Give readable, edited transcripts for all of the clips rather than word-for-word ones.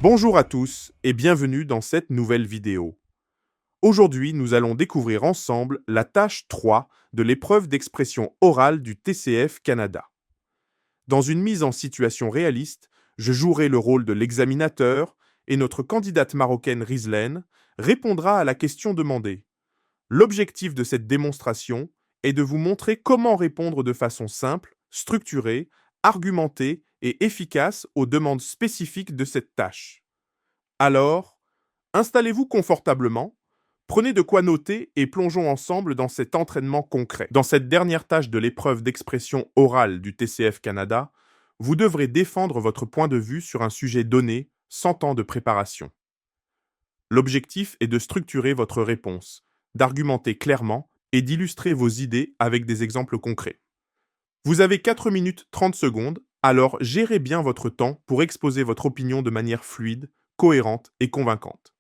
Bonjour à tous et bienvenue dans cette nouvelle vidéo. Aujourd'hui, nous allons découvrir ensemble la tâche 3 de l'épreuve d'expression orale du TCF Canada. Dans une mise en situation réaliste, je jouerai le rôle de l'examinateur et notre candidate marocaine Rizlaine répondra à la question demandée. L'objectif de cette démonstration est de vous montrer comment répondre de façon simple, structurée, argumentée et efficace aux demandes spécifiques de cette tâche. Alors, installez-vous confortablement, prenez de quoi noter et plongeons ensemble dans cet entraînement concret. Dans cette dernière tâche de l'épreuve d'expression orale du TCF Canada, vous devrez défendre votre point de vue sur un sujet donné sans temps de préparation. L'objectif est de structurer votre réponse, d'argumenter clairement et d'illustrer vos idées avec des exemples concrets. Vous avez 4 minutes 30 secondes, alors gérez bien votre temps pour exposer votre opinion de manière fluide, cohérente et convaincante.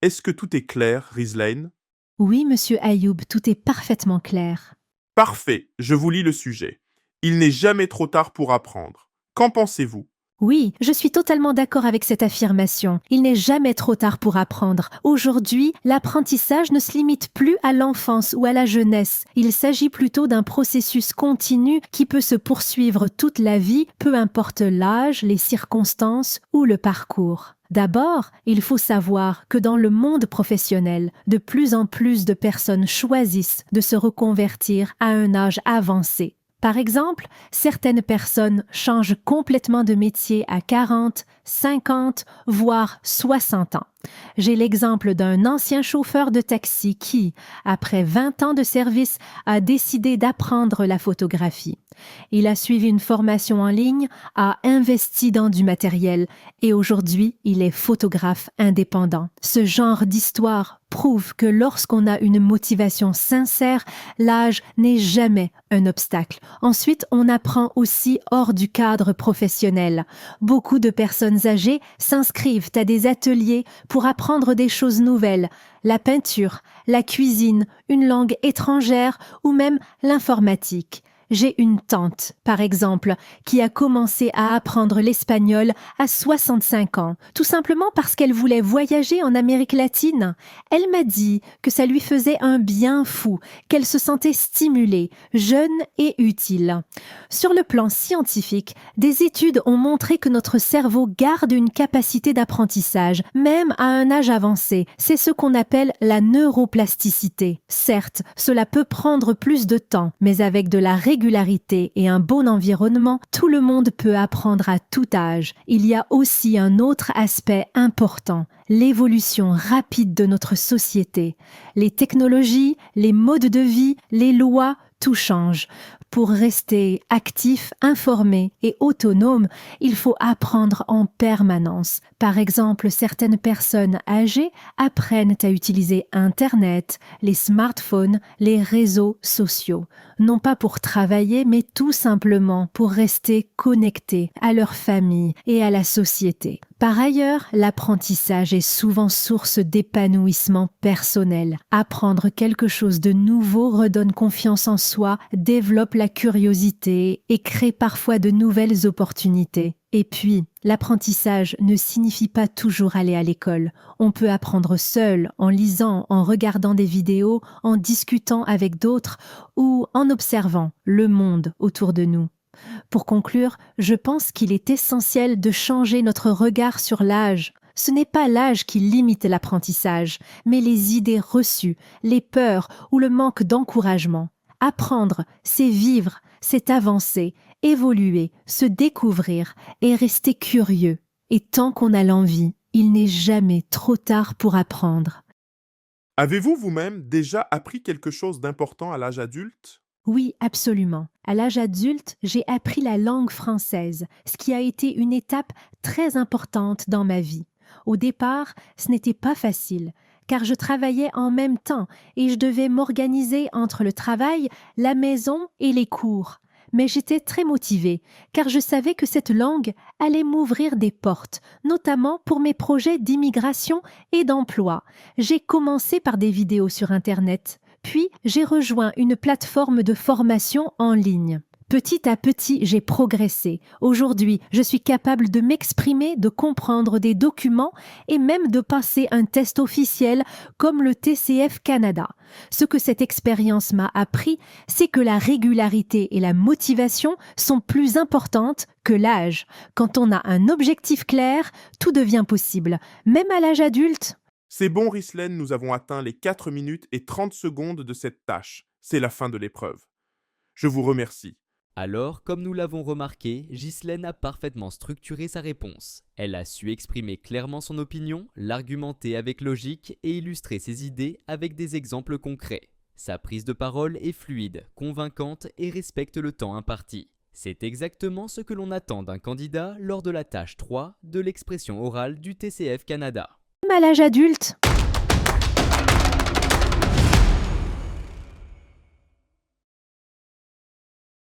Est-ce que tout est clair, Rizlaine? Oui, monsieur Ayoub, tout est parfaitement clair. Parfait, je vous lis le sujet. Il n'est jamais trop tard pour apprendre. Qu'en pensez-vous? Oui, je suis totalement d'accord avec cette affirmation. Il n'est jamais trop tard pour apprendre. Aujourd'hui, l'apprentissage ne se limite plus à l'enfance ou à la jeunesse. Il s'agit plutôt d'un processus continu qui peut se poursuivre toute la vie, peu importe l'âge, les circonstances ou le parcours. D'abord, il faut savoir que dans le monde professionnel, de plus en plus de personnes choisissent de se reconvertir à un âge avancé. Par exemple, certaines personnes changent complètement de métier à 40, 50, voire 60 ans. J'ai l'exemple d'un ancien chauffeur de taxi qui, après 20 ans de service, a décidé d'apprendre la photographie. Il a suivi une formation en ligne, a investi dans du matériel et aujourd'hui, il est photographe indépendant. Ce genre d'histoire prouve que lorsqu'on a une motivation sincère, l'âge n'est jamais un obstacle. Ensuite, on apprend aussi hors du cadre professionnel. Beaucoup de personnes âgées s'inscrivent à des ateliers pour apprendre des choses nouvelles, la peinture, la cuisine, une langue étrangère ou même l'informatique. J'ai une tante, par exemple, qui a commencé à apprendre l'espagnol à 65 ans, tout simplement parce qu'elle voulait voyager en Amérique latine. Elle m'a dit que ça lui faisait un bien fou, qu'elle se sentait stimulée, jeune et utile. Sur le plan scientifique, des études ont montré que notre cerveau garde une capacité d'apprentissage, même à un âge avancé. C'est ce qu'on appelle la neuroplasticité. Certes, cela peut prendre plus de temps, mais avec de la régularité et un bon environnement, tout le monde peut apprendre à tout âge. Il y a aussi un autre aspect important, l'évolution rapide de notre société. Les technologies, les modes de vie, les lois, tout change. Pour rester actif, informé et autonome, il faut apprendre en permanence. Par exemple, certaines personnes âgées apprennent à utiliser Internet, les smartphones, les réseaux sociaux. Non pas pour travailler, mais tout simplement pour rester connectés à leur famille et à la société. Par ailleurs, l'apprentissage est souvent source d'épanouissement personnel. Apprendre quelque chose de nouveau redonne confiance en soi, développe la curiosité et crée parfois de nouvelles opportunités. Et puis, l'apprentissage ne signifie pas toujours aller à l'école. On peut apprendre seul, en lisant, en regardant des vidéos, en discutant avec d'autres ou en observant le monde autour de nous. Pour conclure, je pense qu'il est essentiel de changer notre regard sur l'âge. Ce n'est pas l'âge qui limite l'apprentissage, mais les idées reçues, les peurs ou le manque d'encouragement. Apprendre, c'est vivre, c'est avancer, évoluer, se découvrir et rester curieux. Et tant qu'on a l'envie, il n'est jamais trop tard pour apprendre. Avez-vous vous-même déjà appris quelque chose d'important à l'âge adulte? Oui, absolument. À l'âge adulte, j'ai appris la langue française, ce qui a été une étape très importante dans ma vie. Au départ, ce n'était pas facile, car je travaillais en même temps et je devais m'organiser entre le travail, la maison et les cours. Mais j'étais très motivée, car je savais que cette langue allait m'ouvrir des portes, notamment pour mes projets d'immigration et d'emploi. J'ai commencé par des vidéos sur Internet. Puis, j'ai rejoint une plateforme de formation en ligne. Petit à petit, j'ai progressé. Aujourd'hui, je suis capable de m'exprimer, de comprendre des documents et même de passer un test officiel comme le TCF Canada. Ce que cette expérience m'a appris, c'est que la régularité et la motivation sont plus importantes que l'âge. Quand on a un objectif clair, tout devient possible, même à l'âge adulte. C'est bon, Rislaine, nous avons atteint les 4 minutes et 30 secondes de cette tâche. C'est la fin de l'épreuve. Je vous remercie. Alors, comme nous l'avons remarqué, Ghislaine a parfaitement structuré sa réponse. Elle a su exprimer clairement son opinion, l'argumenter avec logique et illustrer ses idées avec des exemples concrets. Sa prise de parole est fluide, convaincante et respecte le temps imparti. C'est exactement ce que l'on attend d'un candidat lors de la tâche 3 de l'expression orale du TCF Canada. Même à l'âge adulte.